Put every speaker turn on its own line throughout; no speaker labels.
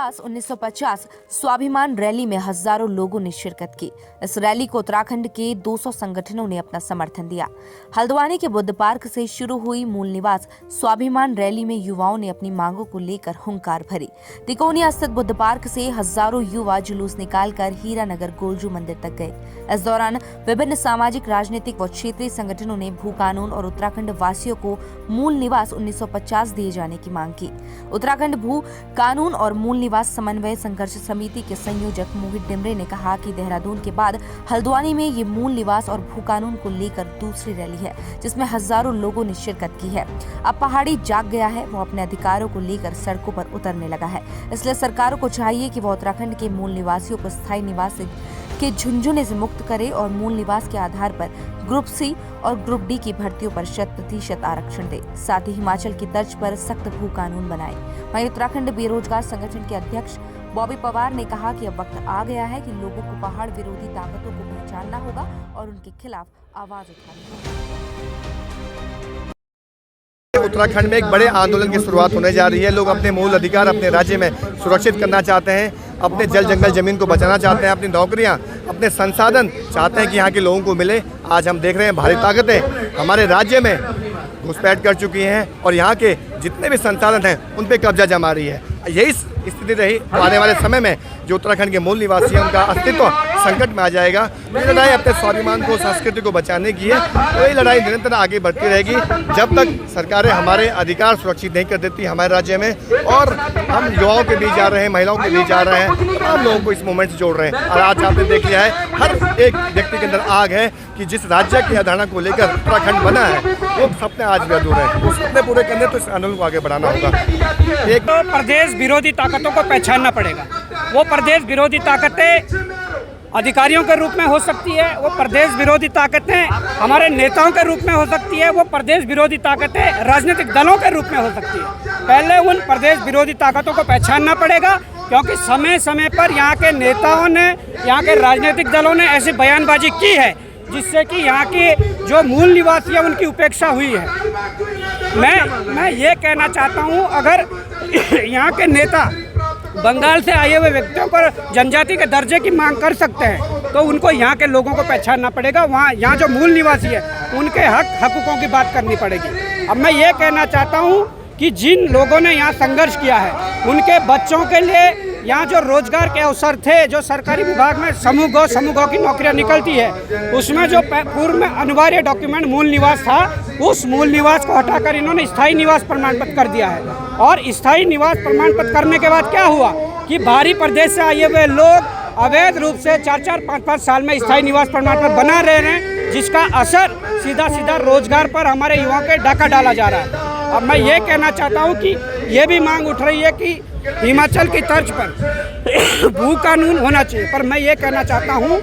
निवास 1950 स्वाभिमान रैली में हजारों लोगों ने शिरकत की। इस रैली को उत्तराखंड के 200 संगठनों ने अपना समर्थन दिया। हल्द्वानी के बुद्ध पार्क से शुरू हुई मूल निवास स्वाभिमान रैली में युवाओं ने अपनी मांगों को लेकर हुंकार भरी। तिकोनिया स्थित बुद्ध पार्क से हजारों युवा जुलूस निकालकर हीरानगर गोलजू मंदिर तक गए। इस दौरान विभिन्न सामाजिक, राजनीतिक व क्षेत्रीय संगठनों ने भू कानून और उत्तराखंड वासियों को मूल निवास 1950 दिए जाने की मांग की। उत्तराखंड भू कानून और मूल निवास समन्वय संघर्ष समिति के संयोजक मोहित डिमरे ने कहा कि देहरादून के बाद हल्द्वानी में ये मूल निवास और भू कानून को लेकर दूसरी रैली है, जिसमें हजारों लोगों ने शिरकत की है। अब पहाड़ी जाग गया है, वो अपने अधिकारों को लेकर सड़कों पर उतरने लगा है। इसलिए सरकारों को चाहिए कि वो उत्तराखंड के मूल निवासियों को स्थायी निवास के झुंझुने से मुक्त करे और मूल निवास के आधार पर ग्रुप सी और ग्रुप डी की भर्तियों पर 100% आरक्षण दे। साथ ही हिमाचल की तर्ज पर सख्त भू कानून बनाए। वहीं उत्तराखंड बेरोजगार संगठन के अध्यक्ष बॉबी पवार ने कहा कि अब वक्त आ गया है कि लोगों को पहाड़ विरोधी ताकतों को पहचानना होगा और उनके खिलाफ आवाज उठानी होगी।
उत्तराखंड में एक बड़े आंदोलन की शुरुआत होने जा रही है। लोग अपने मूल अधिकार अपने राज्य में सुरक्षित करना चाहते हैं, अपने जल जंगल जमीन को बचाना चाहते हैं, अपनी नौकरियां, अपने संसाधन चाहते हैं कि यहाँ के लोगों को मिले। आज हम देख रहे हैं भारी ताकतें हमारे राज्य में घुसपैठ कर चुकी हैं और यहाँ के जितने भी संसाधन हैं उन पे कब्जा जमा रही है। यही स्थिति रही तो आने वाले समय में जो उत्तराखंड के मूल निवासी हैं उनका अस्तित्व संकट में आ जाएगा। ये लड़ाई अपने स्वाभिमान को, संस्कृति को बचाने की है, तो ये लड़ाई निरंतर आगे बढ़ती रहेगी जब तक सरकारें हमारे अधिकार सुरक्षित नहीं कर देती हमारे राज्य में। और हम युवाओं के बीच जा रहे हैं, महिलाओं के बीच जा रहे हैं, तमाम लोगों को इस मूवमेंट से जोड़ रहे हैं। और आज आपने देख लिया है, हर एक व्यक्ति के अंदर आग है कि जिस राज्य की अवधारणा को लेकर उत्तराखंड बना है वो सपने आज भी अधूरे हैं। वो सपने पूरे करने तो इस आंदोलन को आगे बढ़ाना होगा।
एक तो प्रदेश विरोधी ताकतों को पहचानना पड़ेगा। वो प्रदेश विरोधी ताकतें अधिकारियों के रूप में हो सकती है, वो प्रदेश विरोधी ताकतें हमारे नेताओं के रूप में हो सकती है, वो प्रदेश विरोधी ताकतें राजनीतिक दलों के रूप में हो सकती है। पहले उन प्रदेश विरोधी ताकतों को पहचानना पड़ेगा, क्योंकि समय समय पर यहाँ के नेताओं ने, यहाँ के राजनीतिक दलों ने ऐसी बयानबाजी की है जिससे कि यहाँ के जो मूल निवासी है उनकी उपेक्षा हुई है। मैं ये कहना चाहता हूँ, अगर यहाँ के नेता बंगाल से आए हुए व्यक्तियों पर जनजाति के दर्जे की मांग कर सकते हैं तो उनको यहाँ के लोगों को पहचानना पड़ेगा। वहाँ यहाँ जो मूल निवासी है उनके हकूक़ों की बात करनी पड़ेगी। अब मैं ये कहना चाहता हूँ कि जिन लोगों ने यहाँ संघर्ष किया है उनके बच्चों के लिए यहाँ जो रोजगार के अवसर थे, जो सरकारी विभाग में समूह गौ की नौकरियाँ निकलती है, उसमें जो पूर्व में अनिवार्य डॉक्यूमेंट मूल निवास था, उस मूल निवास को हटाकर इन्होंने स्थायी निवास प्रमाण पत्र कर दिया है। और स्थायी निवास प्रमाण पत्र करने के बाद क्या हुआ कि बाहरी प्रदेश से आए हुए लोग अवैध रूप से 4-4, 5-5 साल में स्थायी निवास प्रमाण पत्र बना रहे हैं, जिसका असर सीधा रोजगार पर हमारे युवाओं के डाका डाला जा रहा है। अब मैं ये कहना चाहता हूँ कि ये भी मांग उठ रही है कि हिमाचल की तर्ज पर भू कानून होना चाहिए, पर मैं ये कहना चाहता हूँ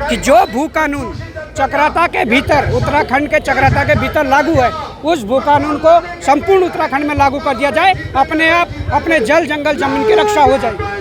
कि जो भू कानून चक्राता के भीतर, उत्तराखंड के चक्राता के भीतर लागू है, उस भू कानून को संपूर्ण उत्तराखंड में लागू कर दिया जाए। अपने आप अपने जल जंगल जमीन की रक्षा हो जाए।